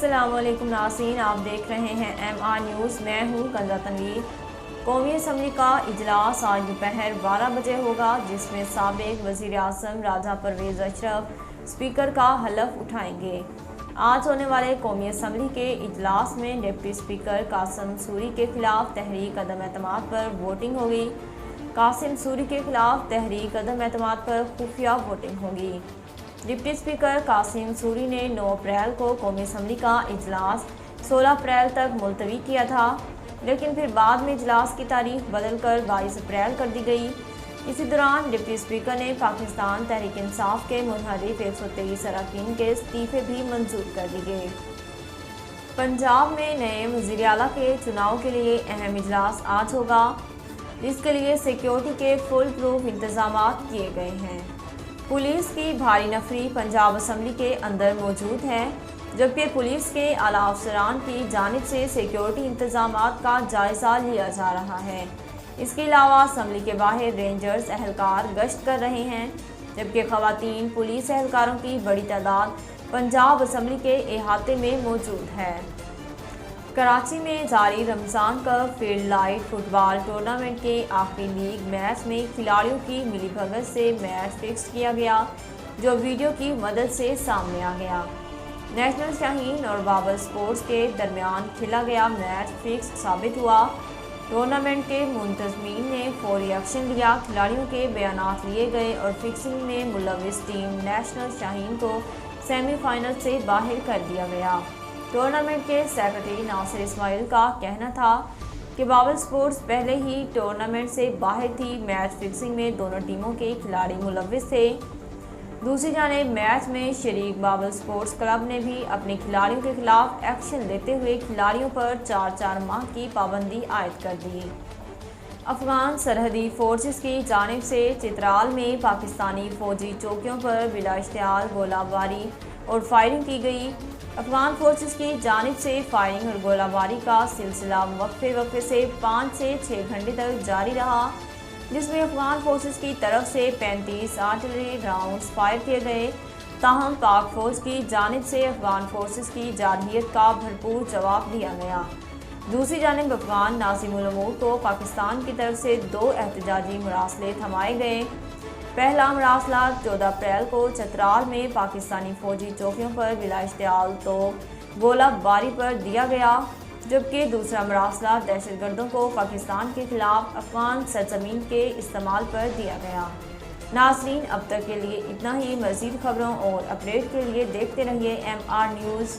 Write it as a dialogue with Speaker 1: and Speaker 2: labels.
Speaker 1: السلام علیکم ناظرین، آپ دیکھ رہے ہیں MR نیوز۔ میں ہوں کنزا تنویر۔ قومی اسمبلی کا اجلاس آج دوپہر 12 بجے ہوگا، جس میں سابق وزیر اعظم راجہ پرویز اشرف اسپیکر کا حلف اٹھائیں گے۔ آج ہونے والے قومی اسمبلی کے اجلاس میں ڈپٹی اسپیکر قاسم سوری کے خلاف تحریک عدم اعتماد پر ووٹنگ ہوگی۔ قاسم سوری کے خلاف تحریک عدم اعتماد پر خفیہ ووٹنگ ہوگی۔ ڈپٹی اسپیکر قاسم سوری نے 9 اپریل کو قومی اسمبلی کا اجلاس 16 اپریل تک ملتوی کیا تھا، لیکن پھر بعد میں اجلاس کی تاریخ بدل کر 22 اپریل کر دی گئی۔ اسی دوران ڈپٹی اسپیکر نے پاکستان تحریک انصاف کے منحرف 123 اراکین کے استعفے بھی منظور کر دیے۔ پنجاب میں نئے وزیر اعلیٰ کے چناؤ کے لیے اہم اجلاس آج ہوگا، جس کے لیے سیکیورٹی کے فل پروف انتظامات کیے گئے ہیں۔ پولیس کی بھاری نفری پنجاب اسمبلی کے اندر موجود ہے، جبکہ پولیس کے اعلیٰ افسران کی جانب سے سیکیورٹی انتظامات کا جائزہ لیا جا رہا ہے۔ اس کے علاوہ اسمبلی کے باہر رینجرز اہلکار گشت کر رہے ہیں، جبکہ خواتین پولیس اہلکاروں کی بڑی تعداد پنجاب اسمبلی کے احاطے میں موجود ہے۔ کراچی میں جاری رمضان کپ فیلڈ لائٹ فٹ بال ٹورنامنٹ کے آخری لیگ میچ میں کھلاڑیوں کی ملی بھگت سے میچ فکس کیا گیا، جو ویڈیو کی مدد سے سامنے آ گیا۔ نیشنل شاہین اور بابل اسپورٹس کے درمیان کھیلا گیا میچ فکس ثابت ہوا۔ ٹورنامنٹ کے منتظمین نے فوری ایکشن لیا، کھلاڑیوں کے بیانات لیے گئے اور فکسنگ میں ملوث ٹیم نیشنل شاہین کو سیمی فائنل سے باہر کر دیا گیا۔ ٹورنامنٹ کے سیکرٹری ناصر اسماعیل کا کہنا تھا کہ بابل اسپورٹس پہلے ہی ٹورنامنٹ سے باہر تھی۔ میچ فکسنگ میں دونوں ٹیموں کے کھلاڑی ملوث تھے۔ دوسری جانب میچ میں شریک بابل اسپورٹس کلب نے بھی اپنے کھلاڑیوں کے خلاف ایکشن لیتے ہوئے کھلاڑیوں پر 4 ماہ کی پابندی عائد کر دی۔ افغان سرحدی فورسز کی جانب سے چترال میں پاکستانی فوجی چوکیوں پر بلا اشتعال گولہ باری اور فائرنگ کی گئی۔ افغان فورسز کی جانب سے فائرنگ اور گولہ باری کا سلسلہ وقفے سے 5 سے 6 گھنٹے تک جاری رہا، جس میں افغان فورسز کی طرف سے 35 آرٹلری راؤنڈز فائر کیے گئے۔ تاہم پاک فوج کی جانب سے افغان فورسز کی جارحیت کا بھرپور جواب دیا گیا۔ دوسری جانب افغان ناظم الامور کو پاکستان کی طرف سے 2 احتجاجی مراسلے تھمائے گئے۔ پہلا مراسلہ 14 اپریل کو چترال میں پاکستانی فوجی چوکیوں پر بلا اشتعال توپ گولہ باری پر دیا گیا، جبکہ دوسرا مراسلہ دہشت گردوں کو پاکستان کے خلاف افغان سرزمین کے استعمال پر دیا گیا۔ ناظرین، اب تک کے لیے اتنا ہی۔ مزید خبروں اور اپڈیٹ کے لیے دیکھتے رہیے MR نیوز۔